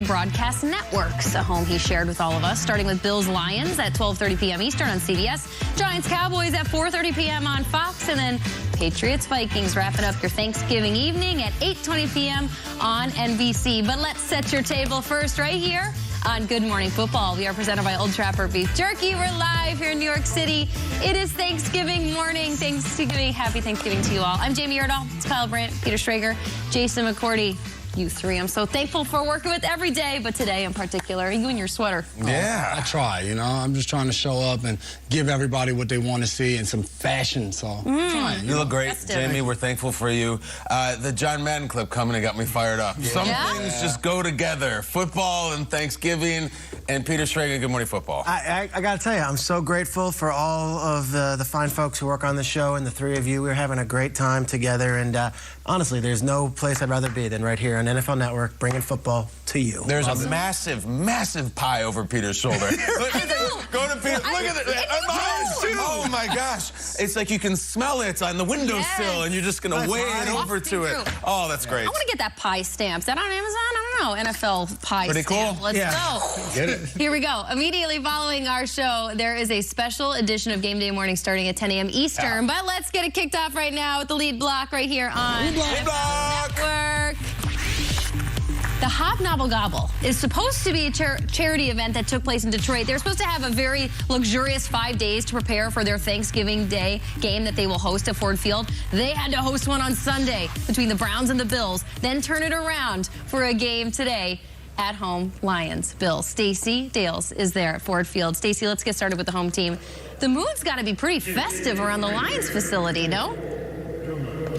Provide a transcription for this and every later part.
Broadcast networks, a home he shared with all of us, starting with Bills-Lions at 12:30 p.m. Eastern on CBS, Giants-Cowboys at 4:30 p.m. on Fox, and then Patriots-Vikings wrapping up your Thanksgiving evening at 8:20 p.m. on NBC. But let's set your table first right here on Good Morning Football. We are presented by Old Trapper Beef Jerky. We're live here in New York City. It is Thanksgiving morning. Happy Thanksgiving to you all. I'm Jamie Erdahl. It's Kyle Brandt, Peter Schrager, Jason McCourty. You three, I'm so thankful for working with every day, but today in particular, you and your sweater. Yeah, I try, you know. I'm just trying to show up and give everybody what they want to see and some fashion, so trying. You look great, Jamie. We're thankful for you. The John Madden clip coming and got me fired up. Yeah. Some things just go together. Football and Thanksgiving. And Peter Schrager, Good Morning Football. I got to tell you, I'm so grateful for all of the fine folks who work on the show and the three of you. We're having a great time together, and honestly, there's no place I'd rather be than right here on NFL Network, bringing football to you. There's a massive, massive pie over Peter's shoulder. Go to Peter. Look at it. Oh, my gosh. It's like you can smell it on the windowsill, and you're just going to weigh it over to it. Oh, that's great. I want to get that pie stamp. Is that on Amazon? I don't know. NFL pie Pretty stamp. Cool. Let's go. Get it. Here we go. Immediately following our show, there is a special edition of Game Day Morning starting at 10 a.m. Eastern. But let's get it kicked off right now with the lead block right here on NFL Network. The Hobnobble Gobble is supposed to be a charity event that took place in Detroit. They're supposed to have a very luxurious 5 days to prepare for their Thanksgiving Day game that they will host at Ford Field. They had to host one on Sunday between the Browns and the Bills, then turn it around for a game today at home, Lions, Bills. Stacey Dales is there at Ford Field. Stacey, let's get started with the home team. The mood's got to be pretty festive around the Lions facility, no?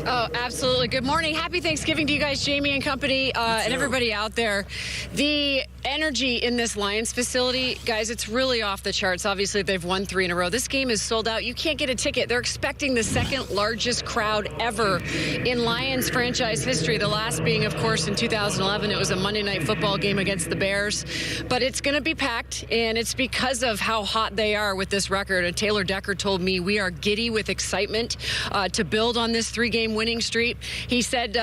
Oh, absolutely. Good morning. Happy Thanksgiving to you guys, Jamie and company, and everybody out there. The energy in this Lions facility, guys, it's really off the charts. Obviously, they've won 3 in a row. This game is sold out. You can't get a ticket. They're expecting the second largest crowd ever in Lions franchise history. The last being, of course, in 2011. It was a Monday Night Football game against the Bears. But it's going to be packed, and it's because of how hot they are with this record. And Taylor Decker told me we are giddy with excitement to build on this 3-game winning streak. He said,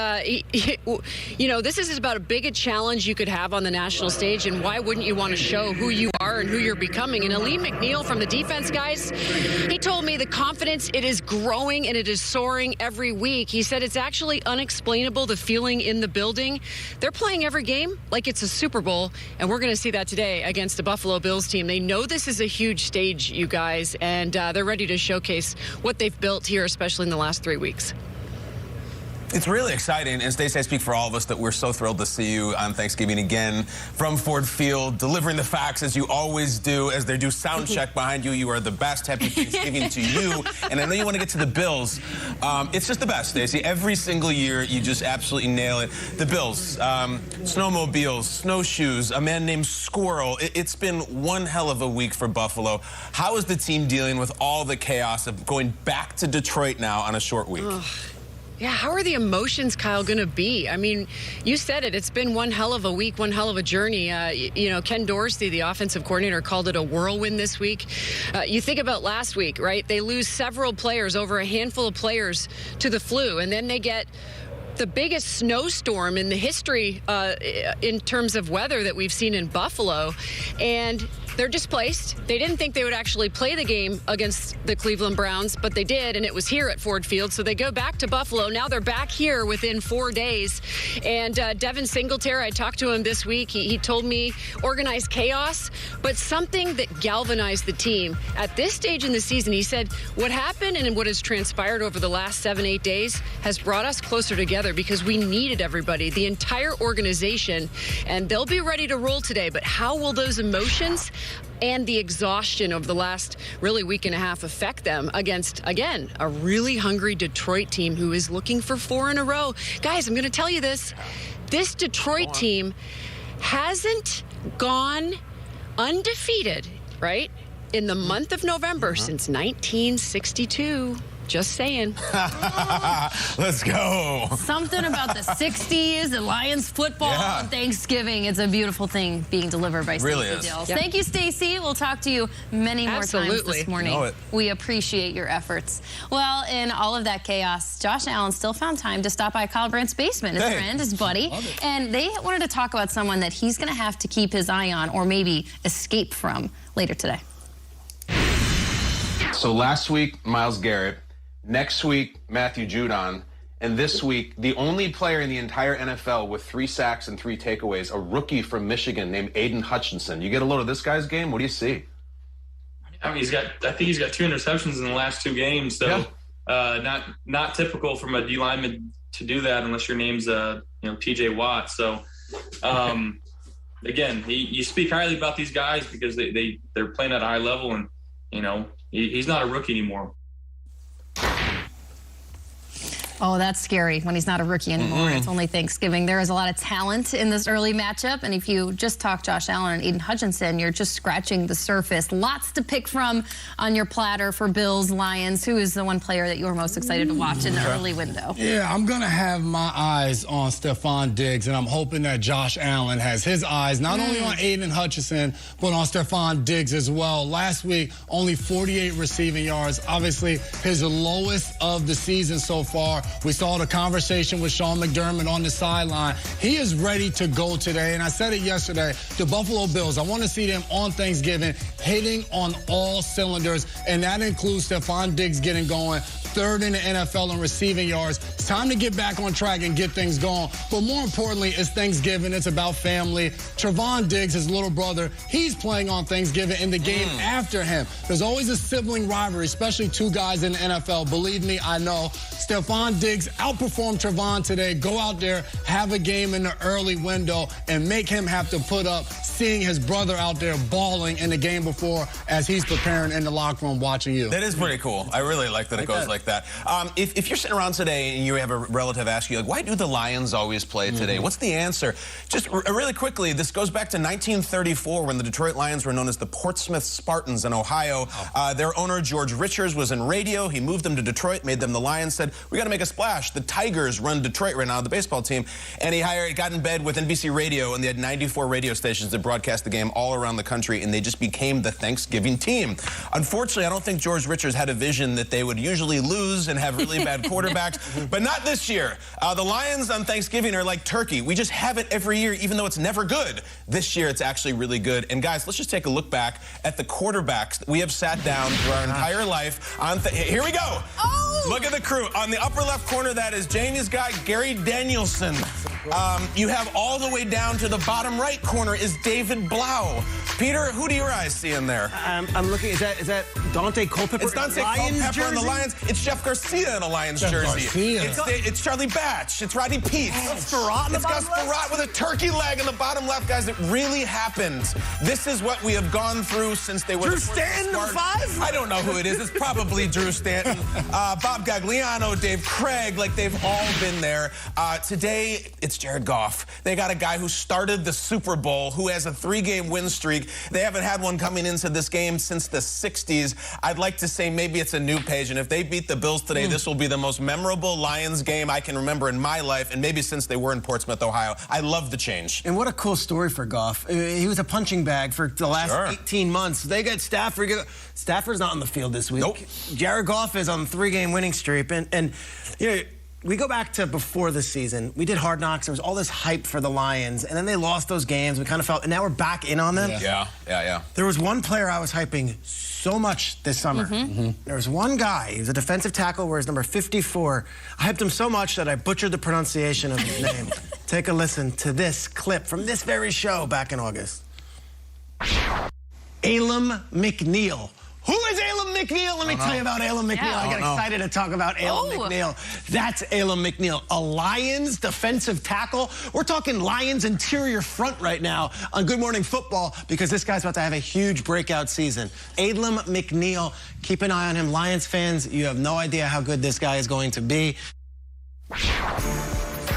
you know, this is about as big a challenge you could have on the national stage, and why wouldn't you want to show who you are and who you're becoming? And Aleem McNeil from the defense, guys, he told me the confidence, it is growing and it is soaring every week. He said it's actually unexplainable, the feeling in the building. They're playing every game like it's a Super Bowl, and we're going to see that today against the Buffalo Bills team. They know this is a huge stage, you guys, and they're ready to showcase what they've built here, especially in the last 3 weeks. It's really exciting, and Stacey, I speak for all of us that we're so thrilled to see you on Thanksgiving again from Ford Field, delivering the facts as you always do, as they do sound check behind you. You are the best. Happy Thanksgiving to you. And I know you want to get to the Bills. It's just the best, Stacey. Every single year, you just absolutely nail it. The Bills, snowmobiles, snowshoes, a man named Squirrel. It's been one hell of a week for Buffalo. How is the team dealing with all the chaos of going back to Detroit now on a short week? Yeah, how are the emotions, Kyle, going to be? I mean, you said it. It's been one hell of a week, one hell of a journey. You know, Ken Dorsey, the offensive coordinator, called it a whirlwind this week. You think about last week, right? They lose several players, over a handful of players, to the flu, and then they get the biggest snowstorm in the history in terms of weather that we've seen in Buffalo. And they're displaced. They didn't think they would actually play the game against the Cleveland Browns, but they did, and it was here at Ford Field. So they go back to Buffalo. Now they're back here within 4 days. And Devin Singletary, I talked to him this week. He told me organized chaos, but something that galvanized the team. At this stage in the season, he said, what happened and what has transpired over the last 7-8 days has brought us closer together because we needed everybody, the entire organization, and they'll be ready to roll today. But how will those emotions and the exhaustion of the last really week and a half affect them against, again, a really hungry Detroit team who is looking for 4 in a row? Guys, I'm going to tell you this. This Detroit team hasn't gone undefeated, right, in the month of November since 1962. Just saying. Let's go. Something about the 60s and Lions football on Thanksgiving. It's a beautiful thing being delivered by Really Stacey is. Dills. Yep. Thank you, Stacey. We'll talk to you many more times this morning. Know it. We appreciate your efforts. Well, in all of that chaos, Josh Allen still found time to stop by Kyle Brandt's basement, his friend, his buddy, and they wanted to talk about someone that he's going to have to keep his eye on or maybe escape from later today. So last week, Myles Garrett. Next week, Matthew Judon. And this week, the only player in the entire NFL with 3 sacks and 3 takeaways, a rookie from Michigan named Aiden Hutchinson. You get a load of this guy's game, what do you see? I mean, I think he's got 2 interceptions in the last 2 games. So not typical from a D lineman to do that unless your name's T.J. Watt. So again, you speak highly about these guys because they're playing at a high level, and he's not a rookie anymore. Oh, that's scary when he's not a rookie anymore. It's only Thanksgiving. There is a lot of talent in this early matchup, and if you just talk Josh Allen and Aiden Hutchinson, you're just scratching the surface. Lots to pick from on your platter for Bills, Lions. Who is the one player that you were most excited to watch in the early window? Yeah, I'm going to have my eyes on Stephon Diggs, and I'm hoping that Josh Allen has his eyes not only on Aiden Hutchinson, but on Stephon Diggs as well. Last week, only 48 receiving yards, obviously his lowest of the season so far. We saw the conversation with Sean McDermott on the sideline. He is ready to go today, and I said it yesterday, the Buffalo Bills, I want to see them on Thanksgiving hitting on all cylinders, and that includes Stephon Diggs getting going, 3rd in the NFL in receiving yards. It's time to get back on track and get things going, but more importantly, it's Thanksgiving. It's about family. Trevon Diggs, his little brother, he's playing on Thanksgiving in the game after him. There's always a sibling rivalry, especially 2 guys in the NFL. Believe me, I know. Stephon Diggs outperformed Trevon today. Go out there, have a game in the early window, and make him have to put up seeing his brother out there balling in the game before as he's preparing in the locker room watching you. That is pretty cool. I really like that it goes like that. If you're sitting around today and you have a relative ask you, like, why do the Lions always play today? What's the answer? Just really quickly, this goes back to 1934 when the Detroit Lions were known as the Portsmouth Spartans in Ohio. Their owner, George Richards, was in radio. He moved them to Detroit, made them the Lions, said, we got to make a splash. The Tigers run Detroit right now, the baseball team. And he got in bed with NBC Radio, and they had 94 radio stations that broadcast the game all around the country, and they just became the Thanksgiving team. Unfortunately, I don't think George Richards had a vision that they would usually lose and have really bad quarterbacks, but not this year. The Lions on Thanksgiving are like turkey. We just have it every year, even though it's never good. This year, it's actually really good. And guys, let's just take a look back at the quarterbacks that we have sat down through our entire life. Here we go. Look at the crew. On the upper left corner, that is Jamie's guy, Gary Danielson. You have all the way down to the bottom right corner is David Blau. Peter, who do your eyes see in there? I'm looking, is that Dante Culpepper? It's Dante Culpepper in the Lions. It's Jeff Garcia in a Lions jersey. It's Charlie Batch. It's Rodney Peete. It's Gus Farrat with a turkey leg in the bottom left, guys. It really happened. This is what we have gone through since they were Drew Stanton, number 5? I don't know who it is. It's probably Drew Stanton. Bob Gagliano, Dave Craig, like they've all been there. Today, it's Jared Goff. They got a guy who started the Super Bowl, who has a 3-game win streak. They haven't had one coming into this game since the 60s. I'd like to say maybe it's a new page, and if they beat the Bills today, this will be the most memorable Lions game I can remember in my life, and maybe since they were in Portsmouth, Ohio. I love the change. And what a cool story for Goff. He was a punching bag for the last 18 months. They got Stafford. Stafford's not on the field this week. Nope. Jared Goff is on the 3-game winning streak, and you know, we go back to before the season. We did Hard Knocks. There was all this hype for the Lions, and then they lost those games. We kind of felt, and now we're back in on them. Yeah. There was one player I was hyping so much this summer. There was one guy. He was a defensive tackle, wears number 54. I hyped him so much that I butchered the pronunciation of his name. Take a listen to this clip from this very show back in August. Elam McNeil. Who is Elam McNeil? Let me tell you about Elam McNeil. I got excited to talk about Elam McNeil. That's Elam McNeil, a Lions defensive tackle. We're talking Lions interior front right now on Good Morning Football because this guy's about to have a huge breakout season. Elam McNeil, keep an eye on him. Lions fans, you have no idea how good this guy is going to be.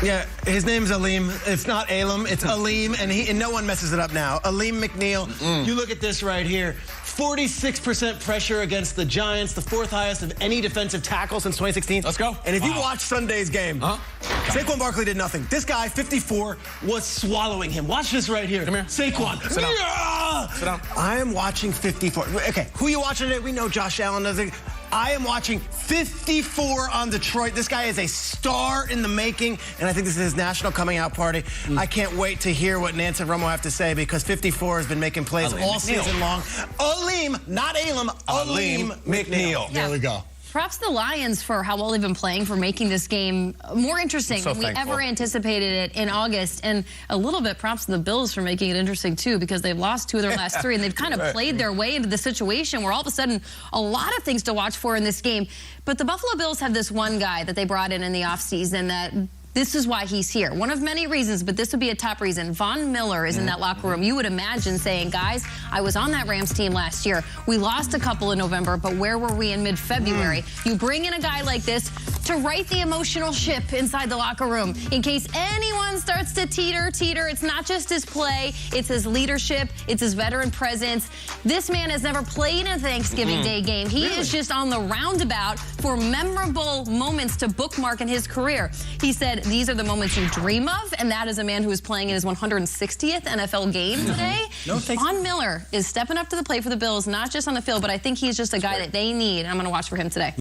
Yeah, his name's Aleem. It's not Alem, it's Aleem, and no one messes it up now. Aleem McNeil. You look at this right here. 46% pressure against the Giants, the 4th highest of any defensive tackle since 2016. Let's go. And if you watch Sunday's game, Saquon Barkley did nothing. This guy, 54, was swallowing him. Watch this right here. Come here. Saquon. Sit down. Sit down. I am watching 54. Okay, who are you watching today? We know Josh Allen does it. I am watching 54 on Detroit. This guy is a star in the making, and I think this is his national coming out party. I can't wait to hear what Nance and Romo have to say because 54 has been making plays all season long. Aleem, not Alem, Aleem McNeil. There we go. Props to the Lions for how well they've been playing, for making this game more interesting than we ever anticipated it in August. And a little bit props to the Bills for making it interesting, too, because they've lost 2 of their last 3, and they've kind of played their way into the situation where all of a sudden a lot of things to watch for in this game. But the Buffalo Bills have this one guy that they brought in the offseason that this is why he's here. One of many reasons, but this would be a top reason. Von Miller is in that locker room. You would imagine saying, guys, I was on that Rams team last year. We lost a couple in November, but where were we in mid-February? You bring in a guy like this to right the emotional ship inside the locker room. In case anyone starts to teeter, it's not just his play, it's his leadership, it's his veteran presence. This man has never played in a Thanksgiving Day game. He is just on the roundabout for memorable moments to bookmark in his career. He said, these are the moments you dream of, and that is a man who is playing in his 160th NFL game today. Von Miller is stepping up to the plate for the Bills, not just on the field, but I think he's just a guy that they need. I'm going to watch for him today.